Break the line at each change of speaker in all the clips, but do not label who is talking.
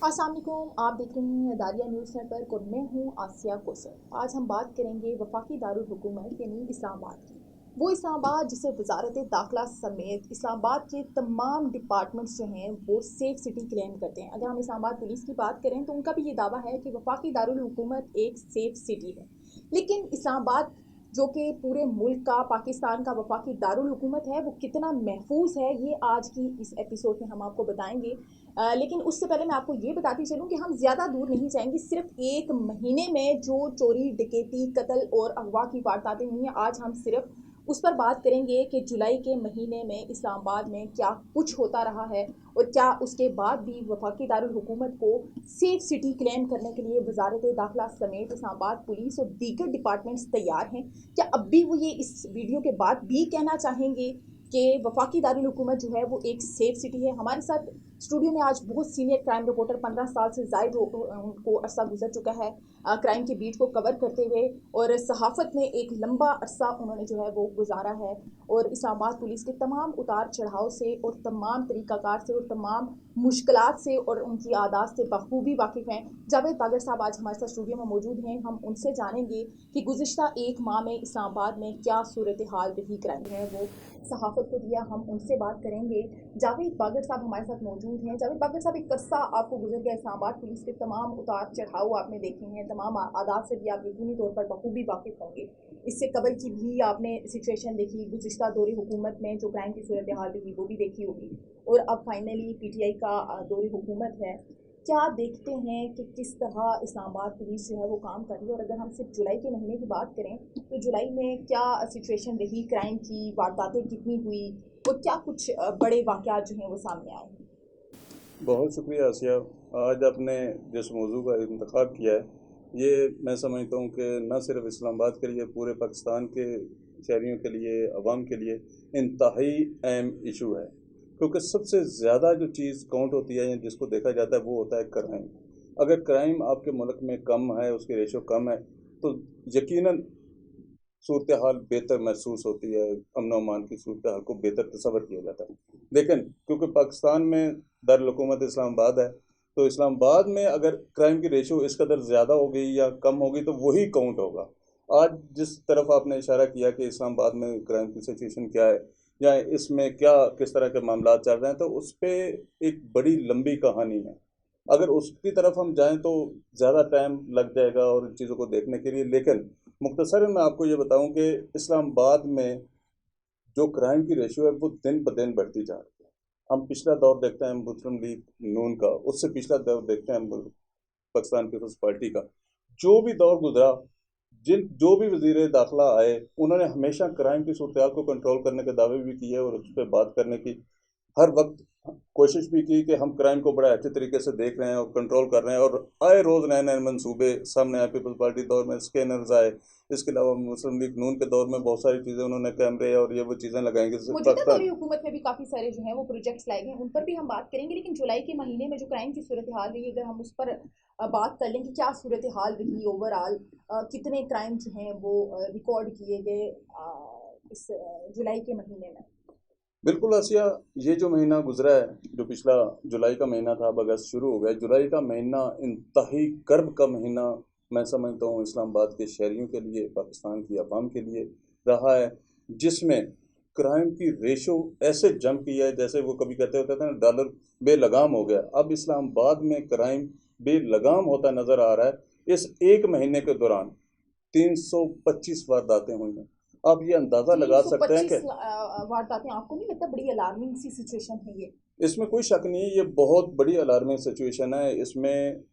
अस्सलाम वालेकुम, आप देख रहे हैं दारिया न्यूज़ नेटवर्क और मैं हूं आसिया कोसर। आज हम बात करेंगे वफाकी दारुल हुकूमत यानी इस्लामाबाद की। वो इस्लामाबाद जिसे वजारत दाखिला समेत इस्लामाबाद के तमाम डिपार्टमेंट्स जो हैं वो सेफ सिटी क्लेम करते हैं। अगर हम इस्लामाबाद पुलिस की बात करें तो उनका भी ये दावा है कि वफाकी दारुल हुकूमत एक सेफ सिटी है। लेकिन इस्लामाबाद जो कि पूरे मुल्क का, पाकिस्तान का वफाकी दारुल हुकूमत है, वो कितना महफूज है ये आज की इस एपिसोड में हम आपको बताएंगे। लेकिन उससे पहले मैं आपको ये बताती चलूँ कि हम ज़्यादा दूर नहीं जाएंगे। सिर्फ एक महीने में जो चोरी, डकैती, कत्ल और अगवा की वारदातें हुई हैं, आज हम सिर्फ उस पर बात करेंगे कि जुलाई के महीने में इस्लामाबाद में क्या कुछ होता रहा है और क्या उसके बाद भी वफाकी दारुल हुकूमत को सेफ सिटी क्लेम करने के लिए वजारत दाखिला समेत इस्लामाबाद पुलिस और दीगर डिपार्टमेंट्स तैयार हैं। क्या अब भी वो ये इस वीडियो के बाद भी कहना चाहेंगे कि वफाकी दारुल हुकूमत जो है वो एक सेफ सिटी है? हमारे साथ स्टूडियो में आज बहुत सीनियर क्राइम रिपोर्टर, 15 साल से ज़ायद उनको अरसा गुजर चुका है क्राइम के बीट को कवर करते हुए, और सहाफ़त में एक लंबा अरसा उन्होंने जो है वो गुजारा है, और इस्लामाबाद पुलिस के तमाम उतार चढ़ाव से और तमाम तरीक़ाकार से और तमाम मुश्किलात से और उनकी आदात से बखूबी वाकिफ़ हैं। जावेद बागर साहब आज हमारे साथ स्टूडियो में मौजूद हैं। हम उनसे जानेंगे कि गुज़िश्ता एक माह में इस्लामाबाद में क्या सूरत हाल रही, क्राइम है वो सहाफ़त को दिया। हम उनसे बात करेंगे। जावेद बागर साहब हमारे साथ मौजूद हैं। जावेद बागर साहब, एक अरसा आपको गुजर गया, इस्लामाबाद पुलिस के तमाम उतार चढ़ाव आपने देखे हैं, तमाम आदात से भी आप यकीनी तौर पर बखूबी वाकिफ़ होंगे। इससे कबल की भी आपने सिचुएशन देखी, गुज़िश्ता दौरे हुकूमत में जो क्राइम की सूरत हाल रही वो भी देखी होगी, और अब फाइनली PTI का दौरे हुकूमत है। क्या देखते हैं कि किस तरह इस्लामाबाद पुलिस जो है वो काम कर रही है? और अगर हम सिर्फ जुलाई के महीने की बात करें तो जुलाई में क्या सिचुएशन रही, क्राइम की वारदातें कितनी हुई और क्या कुछ बड़े वाक़यात जो हैं वो सामने आए?
बहुत शुक्रिया आसिया। आज आपने जिस मौजू का इंतखाब किया है, ये मैं समझता हूँ कि न सिर्फ इस्लामाबाद के लिए, पूरे पाकिस्तान के शहरियों के लिए, अवाम के लिए इंतहाई अहम इशू है। क्योंकि सबसे ज़्यादा जो चीज़ काउंट होती है या जिसको देखा जाता है वो होता है क्राइम। अगर क्राइम आपके मुल्क में कम है, उसकी रेशो कम है, तो यकीनन सूरत हाल बेहतर महसूस होती है, अमन अमान की सूरत हाल को बेहतर तस्वर किया जाता है। लेकिन क्योंकि पाकिस्तान में दारुल इस्लामाबाद है, तो इस्लामाबाद में अगर क्राइम की रेशो इस कदर ज़्यादा हो गई या कम हो गई तो वही काउंट होगा। आज जिस तरफ आपने इशारा किया कि इस्लामाबाद में क्राइम की सिचुएशन क्या है या इसमें क्या किस तरह के मामला चल रहे हैं, तो उस पर एक बड़ी लंबी कहानी है। अगर उसकी तरफ हम जाएं तो ज़्यादा टाइम लग जाएगा और इन चीज़ों को देखने के लिए। लेकिन मुख्तसरन मैं आपको ये बताऊं कि इस्लामाबाद में जो क्राइम की रेशियो है वो दिन ब दिन बढ़ती जा रही है। हम पिछला दौर देखते हैं मुस्लिम लीग नून का, उससे पिछला दौर देखते हैं पाकिस्तान पीपल्स पार्टी का। जो भी दौर गुजरा, जिन जो भी वजीर दाखिला आए, उन्होंने हमेशा क्राइम की सूरत को कंट्रोल करने के दावे भी किए और उस पर बात करने की हर वक्त कोशिश भी की कि हम क्राइम को बड़ा अच्छे तरीके से देख रहे हैं और कंट्रोल कर रहे हैं। और आए रोज़ नए नए मंसूबे सामने आए। पीपल्स पार्टी दौर में स्कैनर्स आए, इसके अलावा मुस्लिम लीग नून के दौर में बहुत सारी चीज़ें उन्होंने कैमरे और ये वो चीज़ें लगाएंगे
मौजूदा दौरे
पाकिस्तान।
हुकूमत में भी काफ़ी सारे जो हैं वो प्रोजेक्ट्स लाए गए हैं, उन पर भी हम बात करेंगे। लेकिन जुलाई के महीने में जो क्राइम की सूरत हाल रही, अगर हम उस पर बात कर लें कि क्या सूरत हाल रही ओवरऑल, कितने क्राइम जो हैं वो रिकॉर्ड किए गए इस जुलाई के महीने में?
बिल्कुल आसिया, ये जो महीना गुजरा है, जो पिछला जुलाई का महीना था, अब अगस्त शुरू हो गया। जुलाई का महीना इंतहाई कर्ब का महीना मैं समझता हूँ इस्लामाबाद के शहरियों के लिए, पाकिस्तान की आवाम के लिए रहा है, जिसमें क्राइम की रेशो ऐसे जंप की है जैसे वो कभी कहते होते थे ना, डॉलर बेलगाम हो गया। अब इस्लामाबाद में क्राइम बेलगाम होता नज़र आ रहा है। इस एक महीने के दौरान 325 वारदातें हुई हैं। आप ये अंदाज़ा लगा सकते हैं
325
कि
वारदातें, आपको नहीं लगता बड़ी अलार्मिंग सी सिचुएशन है ये?
इसमें कोई शक नहीं है, ये बहुत बड़ी अलार्मिंग सिचुएशन है। इसमें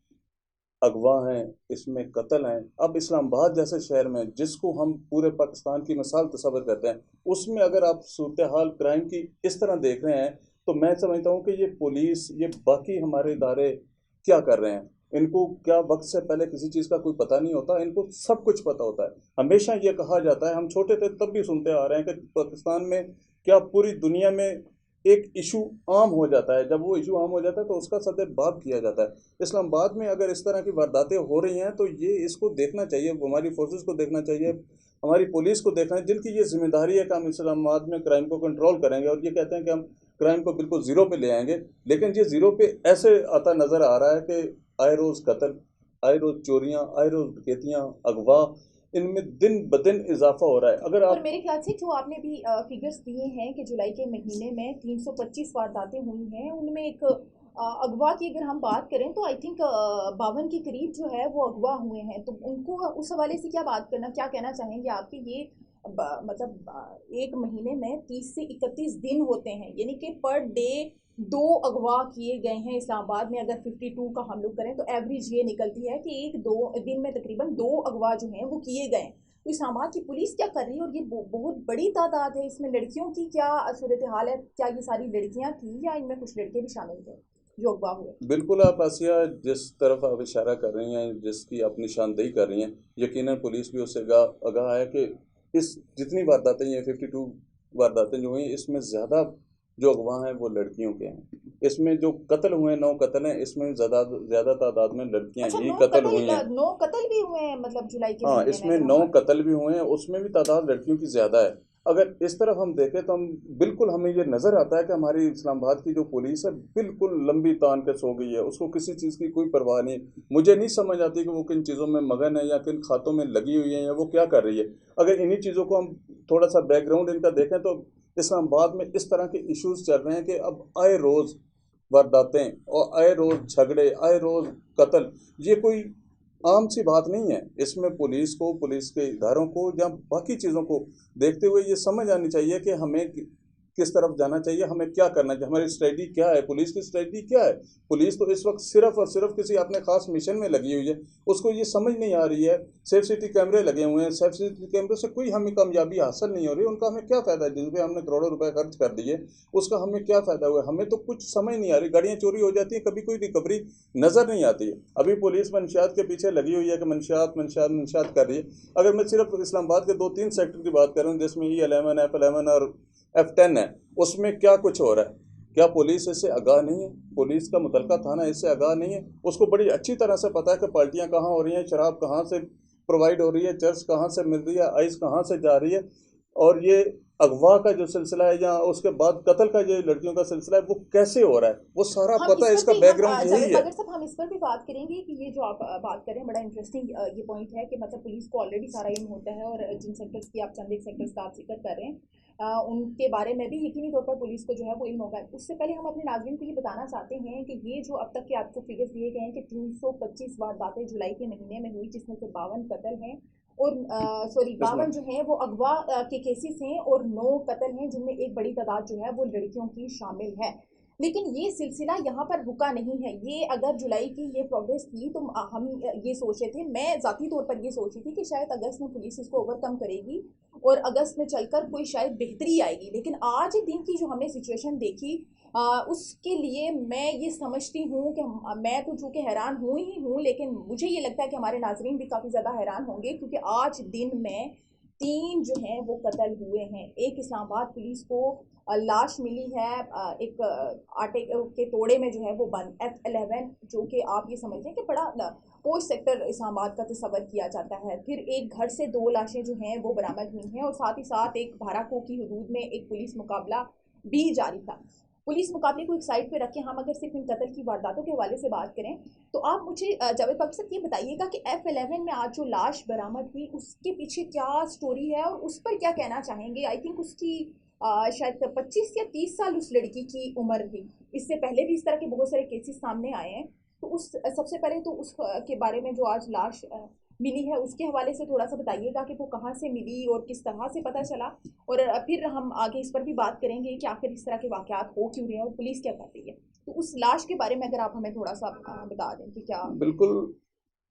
अगवा हैं, इसमें कत्ल हैं। अब इस्लामाबाद जैसे शहर में, जिसको हम पूरे पाकिस्तान की मिसाल तस्वर करते हैं, उसमें अगर आप सूरत हाल क्राइम की इस तरह देख रहे हैं, तो मैं समझता हूँ कि ये पुलिस, ये बाकी हमारे इदारे क्या कर रहे हैं। इनको क्या वक्त से पहले किसी चीज़ का कोई पता नहीं होता? इनको सब कुछ पता होता है। हमेशा ये कहा जाता है, हम छोटे थे तब भी सुनते आ रहे हैं कि पाकिस्तान में क्या पूरी दुनिया में एक इशू आम हो जाता है। जब वो इशू आम हो जाता है तो उसका सद्देबाब किया जाता है। इस्लामाबाद में अगर इस तरह की वारदातें हो रही हैं तो ये इसको देखना चाहिए, हमारी फोर्सेस को देखना चाहिए, हमारी पुलिस को देखना है, जिनकी ये जिम्मेदारी है कि हम इस्लामाबाद में क्राइम को कंट्रोल करेंगे। और ये कहते हैं कि हम क्राइम को बिल्कुल ज़ीरो पे ले आएंगे, लेकिन ये ज़ीरो पे ऐसे आता नज़र आ रहा है कि आए रोज़ कत्ल, आए रोज़ चोरियाँ, आए रोज़ डकैतियाँ, अगवा, इनमें दिन ब दिन इजाफा हो रहा है। अगर
और
आप
मेरे ख्याल से जो आपने भी फिगर्स दिए हैं कि जुलाई के महीने में 325 वारदातें हुई हैं, उनमें एक अगवा की अगर हम बात करें तो आई थिंक 52 के करीब जो है वो अगवा हुए हैं। तो उनको उस हवाले से क्या कहना चाहेंगे आपके ये मतलब एक महीने में 30 से 31 दिन होते हैं, यानी कि पर डे 2 अगवा किए गए हैं इस्लामाबाद में। अगर 52 का हम लोग करें तो एवरेज ये निकलती है कि एक दो दिन में तकरीबन 2 अगवा जो हैं वो किए गए। तो इस्लामाबाद की पुलिस क्या कर रही है, और ये बहुत बड़ी तादाद है, इसमें लड़कियों की क्या सूरत हाल है? क्या ये सारी लड़कियां थी या इनमें कुछ लड़के भी शामिल थे जो अगवा हुए?
बिल्कुल, आप आसिया जिस तरफ आप इशारा कर रही हैं, जिसकी आप निशानदेही कर रही हैं, यकीनन पुलिस भी उससे आगाह आगाह है कि इस जितनी वारदातें ये 52 वारदातें जो हुई, इसमें ज़्यादा जो अगवा हैं वो लड़कियों के हैं। इसमें जो कत्ल हुए हैं, 9 कत्ल हैं, इसमें ज़्यादा तादाद में लड़कियां
अच्छा,
ही
नौ
कत्ल
कत्ल
हुई हैं।
9 कत्ल भी हुए हैं मतलब जुलाई के
हाँ,
महीने में
इसमें
अगर हम
9
बात करें?
कत्ल भी हुए हैं, उसमें भी तादाद लड़कियों की ज़्यादा है। अगर इस तरफ हम देखें तो हम बिल्कुल हमें ये नज़र आता है कि हमारी इस्लामाबाद की जो पुलिस है बिल्कुल लंबी तान के सो गई है, उसको किसी चीज़ की कोई परवाह नहीं। मुझे नहीं समझ आती कि वो किन चीज़ों में मगन है या किन खातों में लगी हुई है या वो क्या कर रही है। अगर इन्हीं चीज़ों को हम थोड़ा सा बैकग्राउंड इनका देखें तो इस्लामाबाद में इस तरह के इश्यूज चल रहे हैं कि अब आए रोज़ वारदातें और आए रोज़ झगड़े, आए रोज़ कत्ल, ये कोई आम सी बात नहीं है। इसमें पुलिस को, पुलिस के इदारों को या बाकी चीज़ों को देखते हुए ये समझ आनी चाहिए कि हमें किस तरफ जाना चाहिए, हमें क्या करना चाहिए, हमारी स्ट्रेटजी क्या है, पुलिस की स्ट्रेटजी क्या है। पुलिस तो इस वक्त सिर्फ और सिर्फ किसी अपने खास मिशन में लगी हुई है, उसको ये समझ नहीं आ रही है। सेफ सिटी कैमरे लगे हुए हैं, सेफ सिटी कैमरे से कोई हमें कामयाबी हासिल नहीं हो रही, उनका हमें क्या फ़ायदा है? जिस पे हमने करोड़ों रुपए खर्च कर दिए, उसका हमें क्या फ़ायदा हुआ? हमें तो कुछ समझ नहीं आ रही। गाड़ियाँ चोरी हो जाती हैं, कभी कोई रिकवरी नज़र नहीं आती है। अभी पुलिस मंशियात के पीछे लगी हुई है कि मंशियात मंशियात मंशियात कर रही है। अगर मैं सिर्फ इस्लामाबाद के 2-3 सेक्टर की बात करूँ, जिसमें E11, F11 और F10 है, उसमें क्या कुछ हो रहा है? क्या पुलिस इससे आगाह नहीं है? पुलिस का मुतलका थाना इससे आगाह नहीं है? उसको बड़ी अच्छी तरह से पता है कि पार्टियां कहाँ हो रही हैं, शराब कहाँ से प्रोवाइड हो रही है, चर्च कहाँ से मिल रही है, आइस कहाँ से जा रही है। और ये अगवा का जो सिलसिला है या उसके बाद कत्ल का जो लड़कियों का सिलसिला है वो कैसे हो रहा है, वो सारा
हम
पता
इस
है,
पर
इसका
भी
बैकग्राउंड यही
जावेद
है।
बागर साहब, हम इस पर भी बात करेंगे कि ये जो आप बात कर रहे हैं बड़ा इंटरेस्टिंग ये पॉइंट है कि मतलब पुलिस को ऑलरेडी सारा इल्म होता है, और जिन सेक्टर्स की आप चंद एक सेक्टर्स का आप जिक्र कर रहे हैं उनके बारे में भी यकीनी तौर पर पुलिस को जो है वो इल्म होगा। उससे पहले हम अपने नाज़रीन को ये बताना चाहते हैं कि ये जो अब तक के आपको फिगर्स दिए गए हैं कि 325 वारदातें जुलाई के महीने में हुई, जिसमें से 52 कत्ल हैं और सॉरी
इसमें
52 जो हैं वो अगवा के केसेस हैं और 9 कत्ल हैं, जिनमें एक बड़ी तादाद जो है वो लड़कियों की शामिल है। लेकिन ये सिलसिला यहाँ पर रुका नहीं है। ये अगर जुलाई की ये प्रोग्रेस थी तो हम ये सोच रहे थे, मैं ज़ाती तौर पर ये सोच रही थी कि शायद अगस्त में पुलिस इसको ओवरकम करेगी और अगस्त में चलकर कोई शायद बेहतरी आएगी। लेकिन आज दिन की जो हमने सिचुएशन देखी उसके लिए मैं ये समझती हूँ कि मैं तो चूँकि हैरान हूँ ही हूँ, लेकिन मुझे ये लगता है कि हमारे नाजरीन भी काफ़ी ज़्यादा हैरान होंगे, क्योंकि आज दिन में 3 जो हैं वो कत्ल हुए हैं। एक इस्लामाबाद पुलिस को लाश मिली है एक आटे के तोड़े में जो है वो बंद F11, जो कि आप ये समझ लें कि बड़ा पोस्ट सेक्टर इस्लामाबाद का तस्वर किया जाता है। फिर एक घर से 2 लाशें जो हैं वो बरामद हुई हैं, और साथ ही साथ एक भाराको की हदूद में एक पुलिस मुकाबला भी जारी था। पुलिस मुकाबले को एक साइड पे रख के हम अगर सिर्फ इन कत्ल की वारदातों के हवाले से बात करें तो आप मुझे जावेद बाग साहब ये बताइएगा कि F11 में आज जो लाश बरामद हुई उसके पीछे क्या स्टोरी है और उस पर क्या कहना चाहेंगे? आई थिंक उसकी शायद 25 या 30 साल उस लड़की की उम्र थी। इससे पहले भी इस तरह के बहुत सारे केसेस सामने आए हैं। तो उस सबसे पहले तो उस के बारे में जो आज लाश मिली है उसके हवाले से थोड़ा सा बताइएगा कि वो कहाँ से मिली और किस तरह से पता चला, और फिर हम आगे इस पर भी बात करेंगे कि आखिर इस तरह के वाकयात हो क्यों रहे हैं और पुलिस क्या कर रही है। तो उस लाश के बारे में अगर आप हमें थोड़ा सा बता दें कि क्या।
बिल्कुल,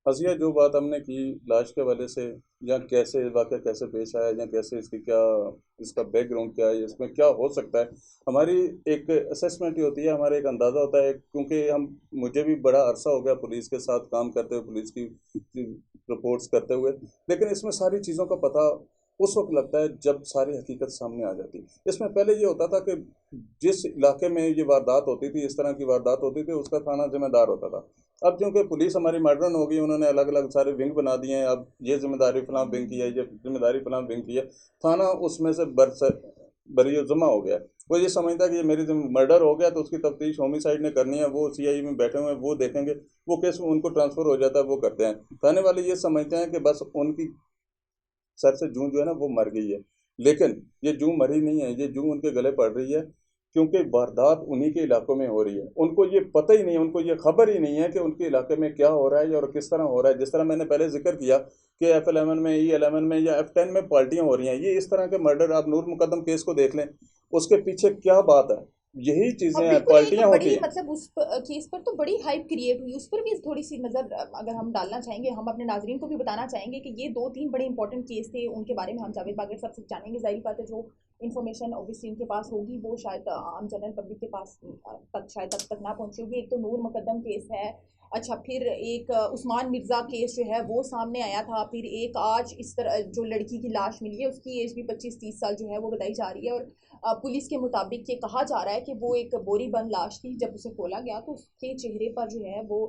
हसिया जो बात हमने की लाश के वाले से, या कैसे वाक़या कैसे पेश आया, या कैसे इसकी क्या, इसका बैकग्राउंड क्या है, इसमें क्या हो सकता है, हमारी एक असेसमेंट ही होती है, हमारा एक अंदाज़ा होता है। क्योंकि हम मुझे भी बड़ा अरसा हो गया पुलिस के साथ काम करते हुए, पुलिस की रिपोर्ट्स करते हुए, लेकिन इसमें सारी चीज़ों का पता उस वक्त लगता है जब सारी हकीकत सामने आ जाती है। इसमें पहले ये होता था कि जिस इलाके में ये वारदात होती थी, इस तरह की वारदात होती थी, उसका थाना जिम्मेदार होता था। अब क्योंकि पुलिस हमारी मॉडर्न हो गई, उन्होंने अलग अलग सारे विंग बना दिए हैं। अब ये जिम्मेदारी फलां विंग की है, ये जिम्मेदारी फलां विंग की है, थाना उसमें से बरी जुमा हो गया। वो ये समझता है कि ये मेरी मर्डर हो गया तो उसकी तफ्तीश होमिसाइड ने करनी है, वो सीआईए में बैठे हुए हैं, वो देखेंगे, वो केस उनको ट्रांसफ़र हो जाता है, वो करते हैं। थाने वाले ये समझते हैं कि बस उनकी सर से जूं जो है ना वो मर गई है, लेकिन ये जूं मरी नहीं है, ये जूं उनके गले पड़ रही है, क्योंकि वारदात उन्हीं के इलाकों में हो रही है। उनको ये पता ही नहीं है, उनको ये खबर ही नहीं है कि उनके इलाके में क्या हो रहा है और किस तरह हो रहा है। जिस तरह मैंने पहले जिक्र किया कि F11 में, E11 में या F10 में पार्टियां हो रही हैं, ये इस तरह के मर्डर, आप नूर मुकद्दम केस को देख लें, उसके पीछे क्या बात है, यही
और
चीज़ें हैं,
बिल्कुल एक
पार्टियां होती
बड़ी
हैं।
मतलब केस पर तो बड़ी हाइप क्रिएट हुई, उस पर भी थोड़ी सी नज़र अगर हम डालना चाहेंगे, हम अपने नाजरीन को भी बताना चाहेंगे कि ये 2-3 बड़े इंपॉर्टेंट केस थे, उनके बारे में हम जावेद बागड़ साहब से जानेंगे। ज़ाहिर बात है जो इन्फॉर्मेशन ऑब्वियसली उनके पास होगी वो शायद आम जनरल पब्लिक के पास तक शायद तब तक ना पहुंची होगी। एक तो नूर मुकद्दम केस है, अच्छा फिर एक उस्मान मिर्ज़ा केस जो है वो सामने आया था, फिर एक आज इस तरह जो लड़की की लाश मिली है उसकी एज भी 25-30 साल जो है वो बताई जा रही है, और पुलिस के मुताबिक ये कहा जा रहा है कि वो एक बोरी बंद लाश थी। जब उसे खोला गया तो उसके चेहरे पर जो है वो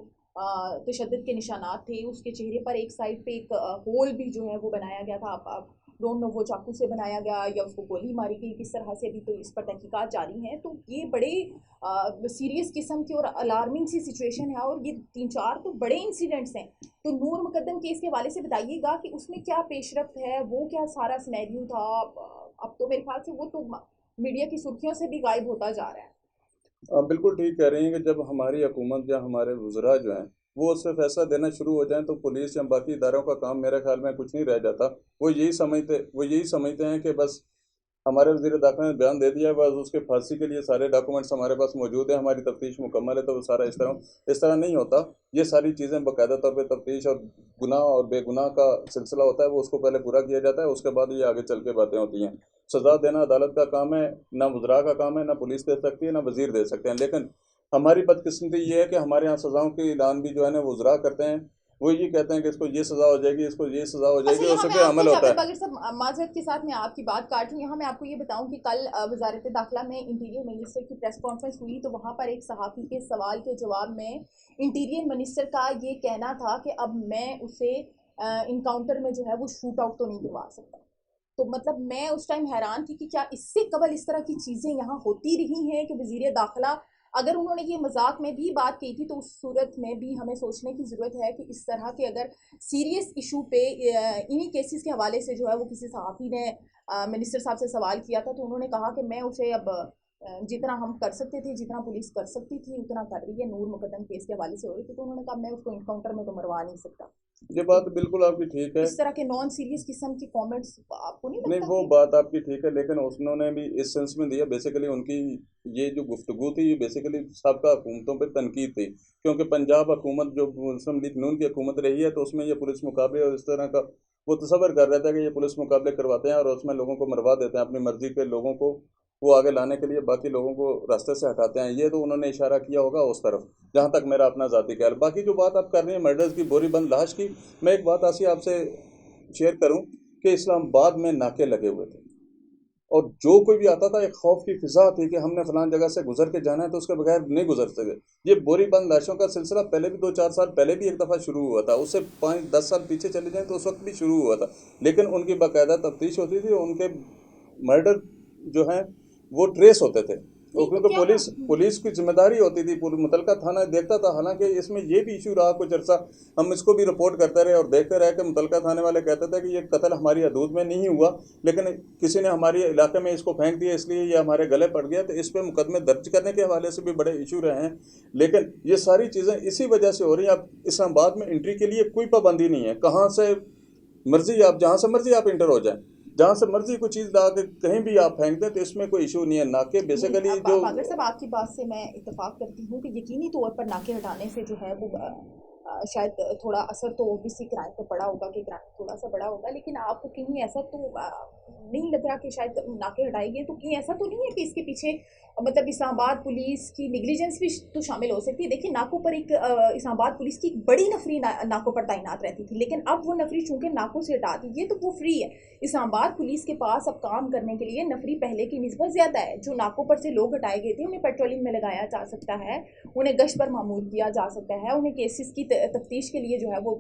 तशद्दुद के निशानात थे, उसके चेहरे पर एक साइड पे एक होल भी जो है वो बनाया गया था। आप डोंट नो वो चाकू से बनाया गया या उसको गोली मारी गई किस तरह से, अभी तो इस पर तहकीकात जारी हैं। तो ये बड़े सीरियस किस्म की और अलार्मिंग सी सिचुएशन है, और ये 3-4 तो बड़े इंसिडेंट्स हैं। तो नूर मुकद्दम केस के हवाले से बताइएगा कि उसमें क्या पेशरफ्त है, वो क्या सारा सिनेरियो था। अब तो मेरे ख्याल से वो तो मीडिया की सुर्खियों से भी गायब होता जा रहा है।
आप बिल्कुल ठीक कह रही हैं कि जब हमारी हुकूमत या हमारे वज़रा जो हैं, वो उससे फैसला देना शुरू हो जाएँ तो पुलिस या बाकी इदारों का काम मेरे ख़्याल में कुछ नहीं रह जाता। वो यही समझते हैं कि बस हमारे वज़ीर दाखिला ने बयान दे दिया है, बस उसके फांसी के लिए सारे डॉक्यूमेंट्स हमारे पास मौजूद हैं, हमारी तफ्तीश मुकम्मल है, तो वो सारा इस तरह नहीं होता। ये सारी चीज़ें बाकायदा तौर पे तफ्तीश और गुनाह और बेगुनाह का सिलसिला होता है, वो उसको पहले पूरा किया जाता है, उसके बाद ये आगे चल के बातें होती हैं। सज़ा देना अदालत का काम है, ना वज़रा का काम है, ना पुलिस दे सकती है, ना वज़ीर दे सकते हैं। लेकिन हमारी बदकिस्मती ये है कि हमारे यहाँ सज़ाओं के ऐलान भी जो है ना वो वज़रा करते हैं। वो ये कहते हैं कि इसको ये सज़ा हो जाएगी, इसको ये सज़ा हो
अच्छा,
जाएगी, और उस
यहाँ मैं
पे
आपको
अमल होता
जावेद
है।
बागड़ साहब माजरत के साथ मैं आपकी बात काट रही हूँ। यहाँ मैं आपको ये बताऊँ कि कल वजारत दाखिला में इंटीरियर मिनिस्टर की प्रेस कॉन्फ्रेंस हुई, तो वहाँ पर एक सहाफ़ी के सवाल के जवाब में इंटीरियर मिनिस्टर का ये कहना था कि अब मैं उसे इनकाउंटर में जो है वो शूट आउट तो नहीं करवा सकता। तो मतलब मैं उस टाइम हैरान थी कि क्या इससे कबल इस तरह की चीज़ें यहाँ होती रही हैं कि वज़ीर दाखिला, अगर उन्होंने ये मजाक में भी बात की थी तो उस सूरत में भी हमें सोचने की ज़रूरत है कि इस तरह के अगर सीरियस इशू पे इन्हीं केसेस के हवाले से जो है वो किसी सहाफ़ी ने मिनिस्टर साहब से सवाल किया था, तो उन्होंने कहा कि मैं उसे अब जितना हम कर सकते थे, जितना पुलिस कर सकती थी उतना कर रही है। नूर मुकद्दम केस के हवाले से हो रही थी, तो उन्होंने कहा मैं उसको इनकाउंटर में तो मरवा नहीं सकता।
ये
तो
बात बिल्कुल आपकी ठीक है।
इस तरह के नॉन सीरियस किस्म के कमेंट्स आपको नहीं
नहीं,
लगता
वो
कि
बात आपकी ठीक है, लेकिन उन्होंने भी इस सेंस में दिया, बेसिकली उनकी ये जो गुफ्तगू थी ये बेसिकली साबका हुकूमतों पे तनकीद थी, क्योंकि पंजाब हुकूमत जो मुस्लिम लीग नून की हुकूमत रही है तो उसमें ये पुलिस मुकाबले और इस तरह का वो तसव्वुर कर रहा था कि ये पुलिस मुकाबले करवाते हैं और उसमें लोगों को मरवा देते हैं, अपनी मर्जी के लोगों को वो आगे लाने के लिए बाकी लोगों को रास्ते से हटाते हैं। ये तो उन्होंने इशारा किया होगा उस तरफ, जहाँ तक मेरा अपना ज़ाती ख्याल। बाकी जो बात आप कर रहे हैं मर्डर्स की, बोरी बंद लाश की, मैं एक बात आसिया आपसे शेयर करूं कि इस्लामाबाद में नाके लगे हुए थे और जो कोई भी आता था एक खौफ की फिजा थी कि हमने फलान जगह से गुजर के जाना है तो उसके बगैर नहीं गुजर सके। ये बोरी बंद लाशों का सिलसिला पहले भी 2-4 साल पहले भी एक दफ़ा शुरू हुआ था, उससे 5-10 साल पीछे चले जाएं तो उस वक्त भी शुरू हुआ था, लेकिन उनकी बाकायदा तफ्तीश होती थी, उनके मर्डर जो हैं वो ट्रेस होते थे। वो
नहीं तो
क्योंकि
क्या
पुलिस पुलिस की जिम्मेदारी होती थी, पूरी मुतलका थाना देखता था। हालांकि इसमें ये भी इशू रहा कुछ अर्सा, हम इसको भी रिपोर्ट करते रहे और देखते रहे कि मुतलका थाने वाले कहते थे कि ये कत्ल हमारी हदूद में नहीं हुआ, लेकिन किसी ने हमारे इलाके में इसको फेंक दिया इसलिए ये हमारे गले पड़ गया, तो इस पर मुकदमे दर्ज करने के हवाले से भी बड़े इशू रहे हैं। लेकिन ये सारी चीज़ें इसी वजह से हो रही हैं। अब इस्लामाबाद में एंट्री के लिए कोई पाबंदी नहीं है, कहाँ से मर्जी आप, जहाँ से मर्जी आप इंटर हो जाएं, जहाँ से मर्जी कोई चीज़ ला के कहीं भी आप फेंक दें, तो इसमें कोई इशू नहीं है। नाके
नहीं,
बेसिकली
अब
जो
बागर साहब आपकी बात से मैं इत्तेफाक करती हूँ कि यकीनी तौर पर नाके हटाने से जो है वो शायद थोड़ा असर तो ओबीसी क्राइम पर पड़ा होगा कि क्राइम थोड़ा सा बड़ा होगा, लेकिन आपको कहीं ऐसा तो नहीं लग रहा कि शायद नाके हटाए गए तो कहीं ऐसा तो नहीं है कि इसके पीछे मतलब इस्लामाबाद पुलिस की निग्लिजेंस भी तो शामिल हो सकती है। देखिए, नाकों पर एक इस्लामाबाद पुलिस की एक बड़ी नफरी नाकों पर तैनात रहती थी, लेकिन अब वो नफरी चूंकि नाकों से हटा दी है तो वो फ्री है। इस्लामाबाद पुलिस के पास अब काम करने के लिए नफरी पहले की निस्बत ज़्यादा है। जो नाकों पर से लोग हटाए गए थे उन्हें पेट्रोलिंग में लगाया जा सकता है, उन्हें गश्त पर मामूर किया जा सकता है, उन्हें केसेस की तफ्तीश के लिए जो है वो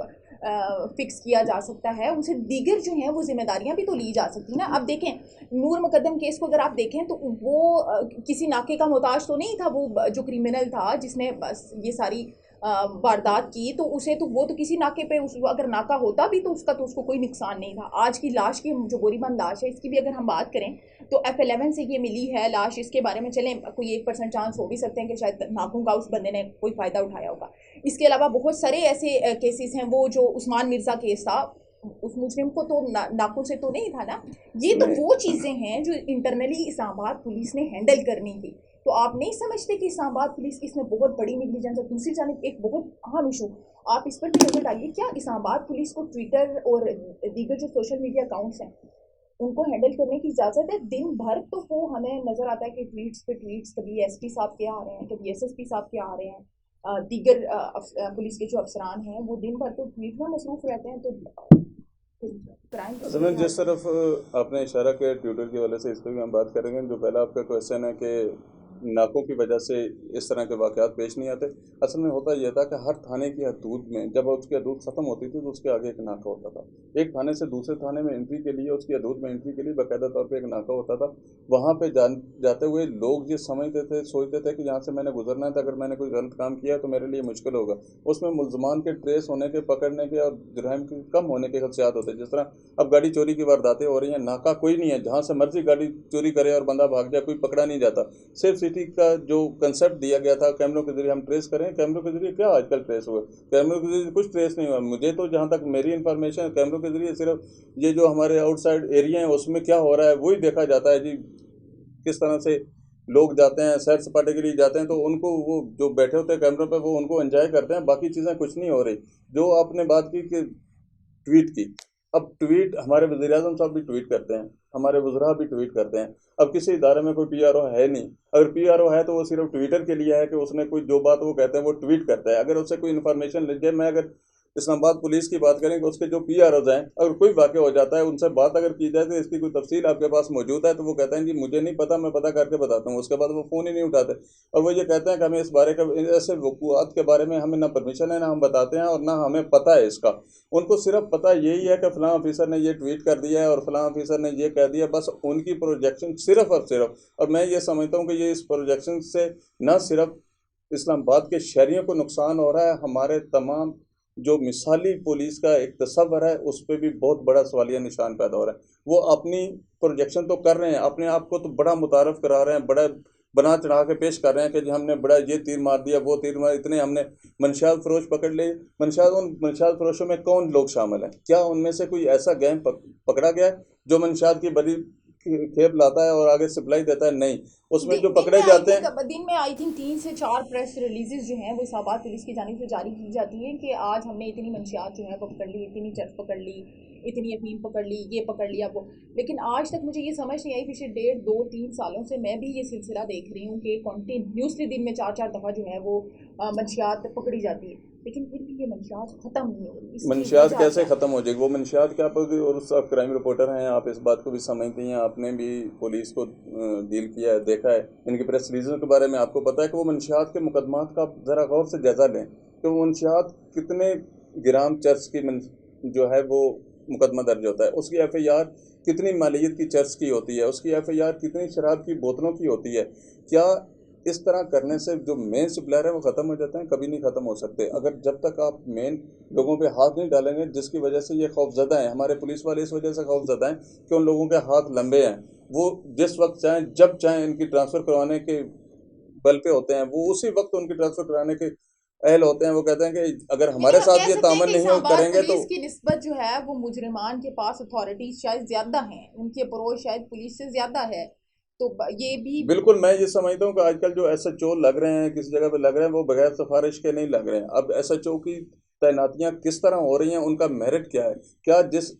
फिक्स किया जा सकता है, उनसे दीगर जो हैं वो जिम्मेदारियां भी तो ली जा सकती हैं ना। अब देखें, नूर मुकद्दम केस को अगर आप देखें तो वो किसी नाके का मोहताज तो नहीं था। वो जो क्रिमिनल था जिसने बस ये सारी वारदात की, तो उसे तो वो तो किसी नाके पे अगर नाका होता भी तो उसका तो उसको कोई नुकसान नहीं था। आज की लाश की जो बोरीबंद लाश है इसकी भी अगर हम बात करें तो F11 से ये मिली है लाश। इसके बारे में चलें कोई 1% चांस हो भी सकते हैं कि शायद नाकों का उस बंदे ने कोई फ़ायदा उठाया होगा। इसके अलावा बहुत सारे ऐसे केसेस हैं। वो जो उस्मान मिर्ज़ा केस था, उस मुजरिम को तो नाकों से तो नहीं था ना। ये तो वो चीज़ें हैं जो इंटरनली इस्लामाबाद पुलिस ने हैंडल करनी थी। तो आप नहीं समझते कि इस्लामाबाद पुलिस की इसमें बहुत बड़ी निगलिजेंस है। दूसरी जानब एक बहुत अहम इशू आप इस पर भी नजर डालिए, क्या इस्लामाबाद पुलिस को ट्विटर और दीगर जो सोशल मीडिया अकाउंट्स हैं उनको हैंडल करने की इजाज़त है? दिन भर तो वो हमें नज़र आता है कि ट्वीट्स पे ट्वीट्स, कभी एसपी साहब के आ रहे हैं, कभी एसएसपी साहब के आ रहे हैं, दीगर पुलिस के जो अफसरान हैं वो दिन भर तो ट्वीट में मसरूफ रहते हैं। तो क्राइम
असल में जिस तरफ आपने इशारा किया ट्विटर की वजह से, इस पर भी हम बात करेंगे। जो पहला आपका क्वेश्चन है कि नाकों की वजह से इस तरह के वाक़यात पेश नहीं आते। असल में होता यह था कि हर थाने की हदूद में जब उसकी हदूद ख़त्म होती थी तो उसके आगे एक नाका होता था। एक थाने से दूसरे थाने में एंट्री के लिए, उसकी हदूद में एंट्री के लिए बाकायदा तौर पर एक नाका होता था। वहाँ पर जाते हुए लोग ये समझते थे, सोचते थे कि यहाँ से मैंने गुजरना है तो अगर मैंने कोई गलत काम किया तो मेरे लिए मुश्किल होगा। उसमें मुल्ज़मान के ट्रेस होने के, पकड़ने के और जुर्म के कम होने के खदशात होते हैं। जिस तरह अब गाड़ी चोरी की वारदातें हो रही हैं, नाका कोई नहीं है, जहाँ से मर्जी गाड़ी चोरी करे और बंदा भाग जाए, कोई पकड़ा नहीं जाता। सेफ सिटी का जो कंसेप्ट दिया गया था, कैमरों के जरिए हम ट्रेस करें, कैमरों के जरिए क्या आजकल ट्रेस हुआ? कैमरों के जरिए कुछ ट्रेस नहीं हुआ। मुझे तो जहाँ तक मेरी इन्फॉर्मेशन, कैमरों के जरिए सिर्फ ये जो हमारे आउटसाइड एरिया हैं उसमें क्या हो रहा है वही देखा जाता है जी। किस तरह से लोग जाते हैं, सैर सपाटे के लिए जाते हैं, तो उनको वो जो बैठे होते हैं कैमरों पर वो उनको एंजॉय करते हैं, बाकी चीज़ें कुछ नहीं हो रही। जो आपने बात की कि ट्वीट की, अब ट्वीट हमारे वज़ीर-ए-आज़म साहब भी ट्वीट करते हैं, हमारे वज़रा भी ट्वीट करते हैं। अब किसी इदारे में कोई पीआरओ है नहीं। अगर पीआरओ है तो वो सिर्फ ट्विटर के लिए है कि उसने कोई जो बात वो कहते हैं वो ट्वीट करता है। अगर उससे कोई इन्फॉर्मेशन लग जाए, मैं अगर इस्लामाबाद पुलिस की बात करें कि उसके जो पीआरओज़ हैं, अगर कोई वाक़या हो जाता है, उनसे बात अगर की जाए तो इसकी कोई तफ़सील आपके पास मौजूद है, तो वो कहते हैं जी मुझे नहीं पता, मैं पता करके बताता हूँ। उसके बाद वो फ़ोन ही नहीं उठाते और वो ये कहते हैं कि हमें इस बारे का, ऐसे वक़ूआत के बारे में हमें ना परमिशन है, ना हम बताते हैं और ना हमें पता है इसका। उनको सिर्फ पता यही है कि फ़लाँ ऑफ़िसर ने ये ट्वीट कर दिया है और फ़लाँ ऑफ़िसर ने ये कह दिया, बस उनकी प्रोजेक्शन सिर्फ़ और सिर्फ। और मैं ये समझता हूँ कि ये इस प्रोजेक्शन से न सिर्फ इस्लामाबाद के शहरियों को नुकसान हो रहा है, हमारे तमाम जो मिसाली पुलिस का एक तस्वर है उस पर भी बहुत बड़ा सवालिया निशान पैदा हो रहा है। वो अपनी प्रोजेक्शन तो कर रहे हैं, अपने आप को तो बड़ा मुतारफ़ करा रहे हैं, बड़ा बना चढ़ा के पेश कर रहे हैं कि जी हमने बड़ा ये तीर मार दिया, वो तीर मार, इतने हमने मंशियात फ़रोश पकड़ लिए। उन मंशियात फ़रोशों में कौन लोग शामिल हैं? क्या उनमें से कोई ऐसा गैंग पकड़ा गया है जो मंशियात की बड़ी खेप लाता है और आगे सप्लाई देता है? नहीं। उसमें जो पकड़े जाते हैं,
दिन में आई थिंक 3 से 4 प्रेस रिलीजेस जो हैं वो इस्लामाबाद पुलिस की जानिब से जारी की जाती हैं कि आज हमने इतनी मंशियात जो है वो पकड़ ली, इतनी चरस पकड़ ली, इतनी अफीम पकड़ ली, ये पकड़ लिया वो। लेकिन आज तक मुझे ये समझ नहीं आई, पिछले 1.5-2-3 सालों से मैं भी ये सिलसिला देख रही हूँ कि कंटिन्यूसली दिन में 4-4 दफ़ा जो है वो मंशियात पकड़ी जाती है, लेकिन फिर भी ये मंशियात ख़त्म नहीं हो रही।
मंशियात कैसे ख़त्म हो जाएगी? वो मंशियात क्या पकड़ी? और आप क्राइम रिपोर्टर हैं, आप इस बात को भी समझती हैं, आपने भी पुलिस को डील किया है, देखा है, इनकी प्रेस रिलीज़ों के बारे में आपको पता है कि वो मंशियात के मुकदमात का ज़रा गौर से जायज़ा लें कि वो मंशियात कितने ग्राम चर्च की जो है वो मुकदमा दर्ज होता है, उसकी FIR कितनी मालियत की चर्च की होती है, उसकी FIR कितनी शराब की बोतलों की होती है। क्या इस तरह करने से जो मेन सप्लायर है वो ख़त्म हो जाते हैं? कभी नहीं ख़त्म हो सकते अगर जब तक आप मेन लोगों पे हाथ नहीं डालेंगे, जिसकी वजह से ये खौफज़दा हैं। हमारे पुलिस वाले इस वजह से खौफज़दा हैं कि उन लोगों के हाथ लंबे हैं, वो जिस वक्त चाहें जब चाहें इनकी ट्रांसफ़र करवाने के बल पे होते हैं, वो उसी वक्त उनकी ट्रांसफ़र कराने के अहल होते हैं। वो कहते हैं कि अगर हमारे साथ ये तामन नहीं करेंगे तो
पुलिस की निस्बत जो है वो मुजरिमान के पास अथॉरिटीज शायद ज़्यादा हैं, उनकी अप्रोच शायद पुलिस से ज़्यादा है। तो ये भी
बिल्कुल, मैं ये समझता हूँ कि आजकल जो SHO लग रहे हैं, किसी जगह पे लग रहे हैं, वो बगैर सिफारिश के नहीं लग रहे हैं। अब SHO की तैनातियाँ किस तरह हो रही हैं, उनका मेरिट क्या है? क्या जिस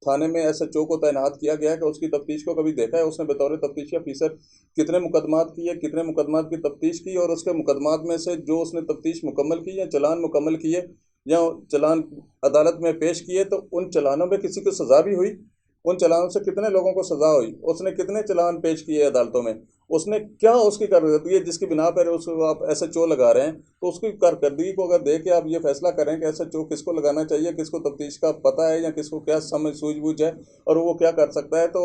थाने में एसएचओ को तैनात किया गया है कि उसकी तफ्तीश को कभी देखा है उसने बतौर तफ्तीशी अफीसर कितने मुकदमात किए, कितने मुकदमात की तफ्तीश की, और उसके मुकदमात में से जो उसने तफ्तीश मुकम्मल की या चलान मुकम्मल किए या चलान अदालत में पेश किए, तो उन चलानों में किसी को सज़ा भी हुई, उन चलानों से कितने लोगों को सज़ा हुई, उसने कितने चलान पेश किए अदालतों में, उसने क्या उसकी कारकर्दगी है जिसकी बिना पर उसको आप एसएचओ लगा रहे हैं। तो उसकी कारकर्दगी को अगर देख के आप ये फैसला करें कि एसएचओ किसको लगाना चाहिए, किसको तफ्तीश का पता है या किसको क्या समझ सूझबूझ है और वो क्या कर सकता है, तो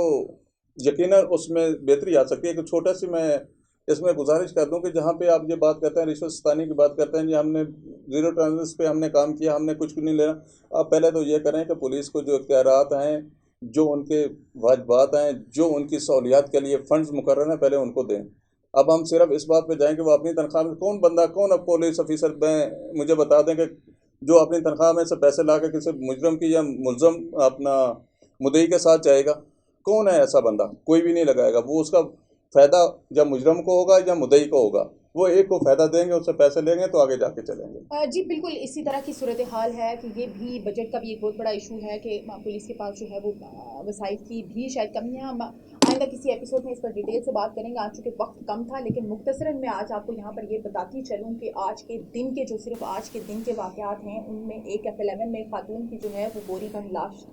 यकीनन उसमें बेहतरी आ सकती है। कि छोटा सी मैं इसमें गुजारिश कर दूं कि जहाँ पे आप ये बात करते हैं रिश्वतस्तानी की बात करते हैं, जी हमने जीरो टॉलरेंस पे हमने काम किया, हमने कुछ भी नहीं लेना। आप पहले तो ये करें कि पुलिस को जो इख्तियारात हैं, जो उनके वाजबात हैं, जो उनकी सहूलियात के लिए फ़ंड्स मुकर्रर हैं, पहले उनको दें। अब हम सिर्फ इस बात पे जाएं कि वो अपनी तनख्वाह में कौन बंदा, कौन अब पुलिस ऑफिसर में मुझे बता दें कि जो अपनी तनख्वाह में से पैसे ला के किसी मुजरम की या मुलजम अपना मुद्दई के साथ जाएगा। कौन है ऐसा बंदा? कोई भी नहीं लगाएगा। वो उसका फ़ायदा या मुजरम को होगा या मुद्दई को होगा। वो एक को फ़ायदा देंगे, उससे पैसे लेंगे तो आगे जाके चलेंगे।
जी बिल्कुल इसी तरह की सूरत हाल है कि ये भी बजट का भी एक बहुत बड़ा इशू है कि पुलिस के पास जो है वो वसाइल की भी शायद कमी है। हम आइंदा किसी एपिसोड में इस पर डिटेल से बात करेंगे। आज चूँकि वक्त कम था, लेकिन मुख्तसरन मैं आज आपको यहाँ पर ये बताती चलूँ कि आज के दिन के जो सिर्फ आज के दिन के वाक़यात हैं, उनमें एक F11 में खातून की जो है वो बोरी बंद लाश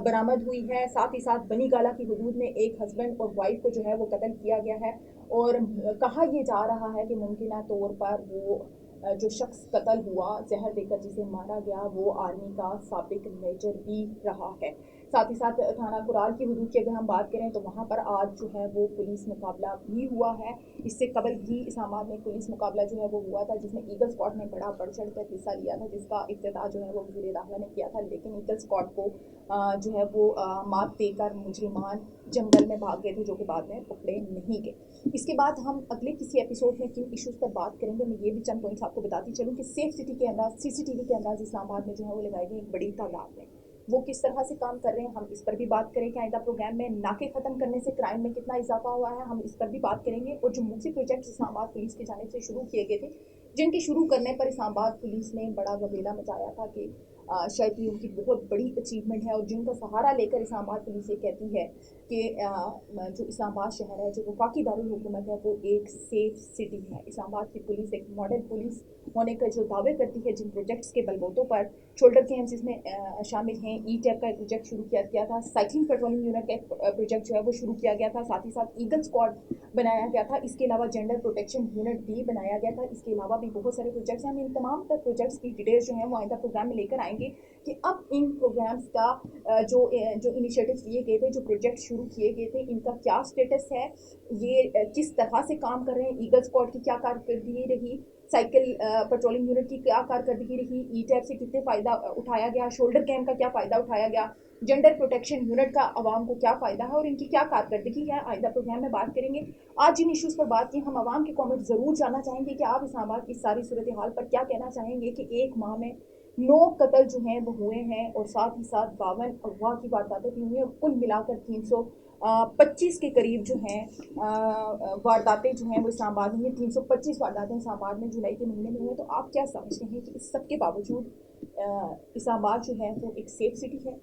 बरामद हुई है। साथ ही साथ बनी गाला की हदूद में एक हस्बैंड और वाइफ को जो है वो कत्ल किया गया है, और कहा यह जा रहा है कि मुमकिन तौर पर वो जो शख्स कत्ल हुआ, जहर देकर जिसे मारा गया, वो आर्मी का साबिक मेजर भी रहा है। साथ ही साथ थाना कुराल की हदूद की अगर हम बात करें तो वहाँ पर आज जो है वो पुलिस मुकाबला भी हुआ है। इससे कबल भी इस्लामाबाद में पुलिस मुकाबला जो है वो हुआ था, जिसमें ईगल स्क्वाड ने बड़ा बढ़ चढ़ कर हिस्सा लिया था, जिसका इफ्तिताह जो है वो वज़ीर दाखिला ने किया था। लेकिन ईगल स्क्वाड को जो है वो मात देकर मुजरिमान जंगल में भाग गए थे, जो कि बाद में पकड़े नहीं गए। इसके बाद हम अगले किसी एपिसोड में किन इश्यूज़ पर बात करेंगे, मैं ये भी चंद पॉइंट्स आपको बताती चलूँ कि सेफ सिटी के अंदर सीसीटीवी के अंदर इस्लामाबाद में जो है वो लगाए गए एक बड़ी तादाद में, वो किस तरह से काम कर रहे हैं, हम इस पर भी बात करेंगे। आइंदा प्रोग्राम में नाके ख़त्म करने से क्राइम में कितना इजाफा हुआ है, हम इस पर भी बात करेंगे। और जो मुख्य प्रोजेक्ट इस्लामाबाद पुलिस की जानिब से शुरू किए गए थे, जिनके शुरू करने पर इस्लामाबाद पुलिस ने बड़ा वबेला मचाया था कि शायद ये उनकी बहुत बड़ी अचीवमेंट है, और जिनका सहारा लेकर इस्लामाबाद पुलिस ये कहती है कि जो इस्लामाबाद शहर है, जो वफाकी दारुल हुकूमत है, वो एक सेफ सिटी है। इस्लामाबाद की पुलिस एक मॉडल पुलिस होने का जो दावे करती है, जिन प्रोजेक्ट्स के बलबूतों पर शोल्डर कैम्प्स इसमें शामिल हैं, ई टैप का एक प्रोजेक्ट शुरू किया गया था, साइकिलिंग पेट्रोलिंग यूनिट का एक प्रोजेक्ट जो है वो शुरू किया गया था, साथ ही साथ ईगल स्क्वाड बनाया गया था। इसके अलावा जेंडर प्रोटेक्शन यूनिट भी बनाया गया था। इसके अलावा भी बहुत सारे प्रोजेक्ट्स हैं। हम इन तमाम तर प्रोजेक्ट्स की डिटेल्स जो हैं वो आइंदा प्रोग्राम में लेकर आएंगे कि अब इन प्रोग्राम्स का जो इनिशिएटिव्स लिए गए थे, जो प्रोजेक्ट शुरू किए गए थे, इनका क्या स्टेटस है, ये किस तरह से काम कर रहे हैं, ईगल स्क्वाड की क्या कारकर्दगी रही, साइकिल पेट्रोलिंग यूनिट की क्या कारकर्दगी रही, ई टैप से कितने फ़ायदा उठाया गया, शोल्डर कैम्प का क्या फ़ायदा उठाया गया, जेंडर प्रोटेक्शन यूनिट का आवाम को क्या फ़ायदा है और इनकी क्या कारकर्दगी है, आइंदा प्रोग्राम में बात करेंगे। आज जिन इश्यूज़ पर बात की, हम आवाम के कमेंट ज़रूर जानना चाहेंगे कि आप इस्लामाबाद की सारी सूरत हाल पर क्या कहना चाहेंगे कि एक माह में 9 कत्ल जो हैं वो हुए हैं, और साथ ही साथ 52 अगवा की वारदातें भी हुई हैं। कुल मिलाकर 325 के करीब जो हैं वारदातें जो हैं वो इस्लामाबाद में 325 वारदातें इस्लामाबाद में जुलाई के महीने में हुई हैं। तो आप क्या समझते हैं कि इस सब के बावजूद इस्लामाबाद जो है वो एक सेफ सिटी है,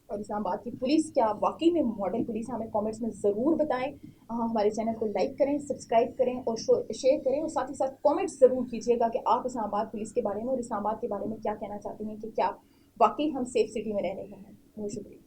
और इस्लामाबाद की पुलिस क्या वाकई में मॉडल पुलिस है? हमें कमेंट्स में ज़रूर बताएं। हमारे चैनल को लाइक करें, सब्सक्राइब करें और शेयर करें, और साथ ही साथ कमेंट्स ज़रूर कीजिएगा कि आप इस्लामाबाद पुलिस के बारे में और इस्लामाबाद के बारे में क्या कहना चाहते हैं कि क्या वाकई हम सेफ सिटी में रह रहे हैं। बहुत शुक्रिया।